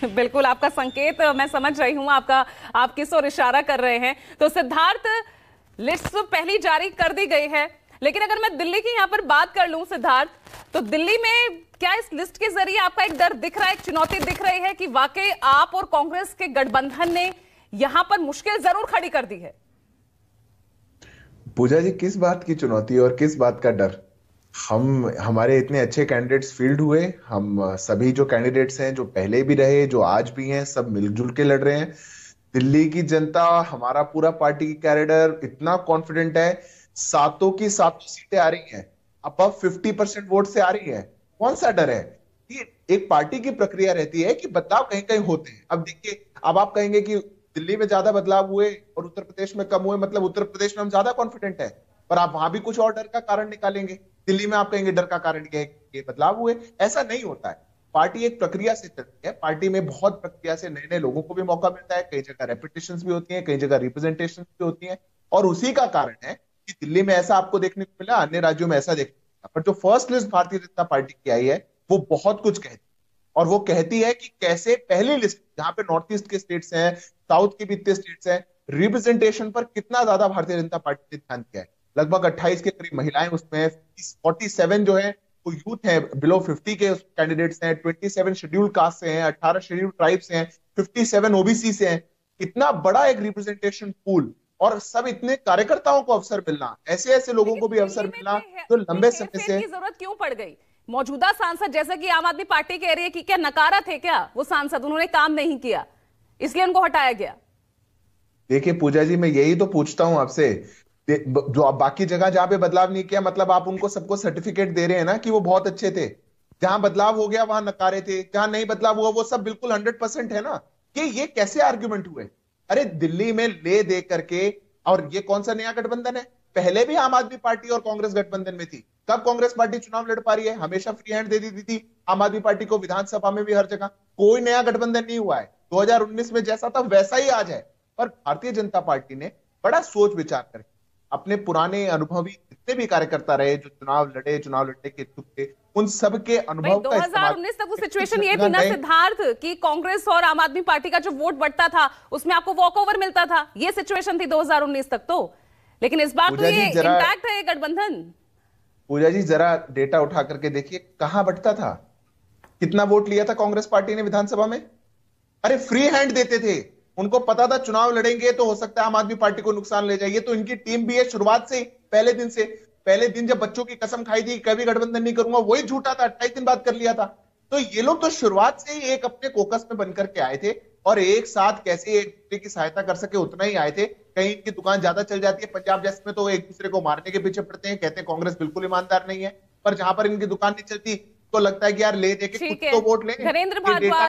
बिल्कुल, आपका संकेत मैं समझ रही हूं, आप किस ओर इशारा कर रहे हैं। तो सिद्धार्थ, लिस्ट तो पहली जारी कर दी गई है, लेकिन अगर मैं दिल्ली की यहां पर बात कर लूं सिद्धार्थ, तो दिल्ली में क्या इस लिस्ट के जरिए आपका एक डर दिख रहा है, एक चुनौती दिख रही है कि वाकई आप और कांग्रेस के गठबंधन ने यहां पर मुश्किल जरूर खड़ी कर दी है? पूजा जी, किस बात की चुनौती और किस बात का डर? हमारे इतने अच्छे कैंडिडेट्स फील्ड हुए। हम सभी जो कैंडिडेट्स हैं, जो पहले भी रहे, जो आज भी हैं, सब मिलजुल के लड़ रहे हैं। दिल्ली की जनता, हमारा पूरा पार्टी की कैडर इतना कॉन्फिडेंट है। सातों की सातों सीटें आ रही हैं, अब 50% वोट से आ रही है। कौन सा डर है? ये एक पार्टी की प्रक्रिया रहती है कि बदलाव कहीं कहीं होते हैं। अब देखिए, अब आप कहेंगे कि दिल्ली में ज्यादा बदलाव हुए और उत्तर प्रदेश में कम हुए, मतलब उत्तर प्रदेश में हम ज्यादा कॉन्फिडेंट है, पर आप वहां भी कुछ और डर का कारण निकालेंगे। दिल्ली में आप कहेंगे डर का कारण ये है कि ये बदलाव हुए। ऐसा नहीं होता है। पार्टी एक प्रक्रिया से चलती है। पार्टी में बहुत प्रक्रिया से नए नए लोगों को भी मौका मिलता है। कई जगह रेपिटेशन भी होती है, कई जगह रिप्रेजेंटेशन भी होती है। और उसी का कारण है कि दिल्ली में ऐसा आपको देखने को मिला, अन्य राज्यों में ऐसा देखने को मिला। पर जो first list Bharatiya Janata party की आई है, वो बहुत कुछ कहती है। और वो कहती है कि कैसे पहली लिस्ट, जहां पे नॉर्थ ईस्ट के स्टेट्स हैं, साउथ के भी इतने स्टेट्स हैं, रिप्रेजेंटेशन पर कितना ज्यादा भारतीय जनता पार्टी ने ध्यान दिया है। लगभग 28 के करीब महिलाएं उसमें, 47 जो है वो यूथ है, बिलो 50 के कैंडिडेट्स हैं, 27 शेड्यूल कास्ट से हैं, 18 शेड्यूल ट्राइब से हैं, 57 ओबीसी से हैं। इतना बड़ा एक रिप्रेजेंटेशन पूल, और सब इतने कार्यकर्ताओं को अवसर मिलना, ऐसे ऐसे लोगों लेकिन को भी अवसर दिल्ली में मिलना जो लंबे समय हेरफेर से। की जरूरत क्यों पड़ गई? मौजूदा सांसद, जैसे कि आम आदमी पार्टी कह रही है कि क्या नकारा थे क्या वो सांसद, उन्होंने काम नहीं किया इसलिए उनको हटाया गया? देखिए पूजा जी, मैं यही तो पूछता हूं आपसे। जो आप बाकी जगह जहां पे बदलाव नहीं किया, मतलब आप उनको सबको सर्टिफिकेट दे रहे हैं ना कि वो बहुत अच्छे थे। जहां बदलाव हो गया वहां नकारे थे, जहां नहीं बदलाव हुआ वो सब बिल्कुल 100% है ना। कि ये कैसे आर्ग्यूमेंट हुए? अरे दिल्ली में ले दे करके, और ये कौन सा नया गठबंधन है? पहले भी आम आदमी पार्टी और कांग्रेस गठबंधन में थी। कब कांग्रेस पार्टी चुनाव लड़ पा रही है? हमेशा फ्री हैंड दे दी थी आम आदमी पार्टी को, विधानसभा में भी, हर जगह। कोई नया गठबंधन नहीं हुआ है। 2019 में जैसा था वैसा ही आज है। पर भारतीय जनता पार्टी ने बड़ा सोच विचार करके, अपने पुराने अनुभवी जितने भी कार्यकर्ता रहे, जो चुनाव लड़ने के इच्छुक थे, उन सबके भाई अनुभव का इस्तेमाल 2019 तक वो सिचुएशन ये जगह थी ना नए। सिद्धार्थ कि कांग्रेस और आम आदमी पार्टी का जो वोट बढ़ता था उसमें आपको वॉक ओवर मिलता था, ये सिचुएशन थी 2019 तक तो। लेकिन इस बार तो पूजा ये जी जरा इंटैक्ट है ये गठबंधन। पूजा जी जरा डेटा उठा करके देखिए, कहां बंटता था। कितना वोट लिया था कांग्रेस पार्टी ने विधानसभा में? अरे फ्री हैंड देते थे। उनको पता था चुनाव लड़ेंगे तो हो सकता है आम आदमी पार्टी को नुकसान ले जाए। ये तो इनकी टीम भी है शुरुआत से ही, पहले दिन से। पहले दिन जब बच्चों की कसम खाई थी, कभी गठबंधन नहीं करूंगा, वही झूठा था, 28 दिन बाद कर लिया था। तो ये लोग तो शुरुआत से ही एक अपने कोकस में बनकर के आए थे, और एक साथ कैसे एक दूसरे की सहायता कर सके उतना ही आए थे। कहीं इनकी दुकान ज्यादा चल जाती है, पंजाब जैसे में तो एक दूसरे को मारने के पीछे पड़ते हैं, कहते हैं कांग्रेस बिल्कुल ईमानदार नहीं है। पर जहां पर इनकी दुकान नहीं चलती तो लगता है कि यार ले दे के कुछ ठीक है तो वोट लें। धीरेन्द्र ये डेटा भारद्वाज।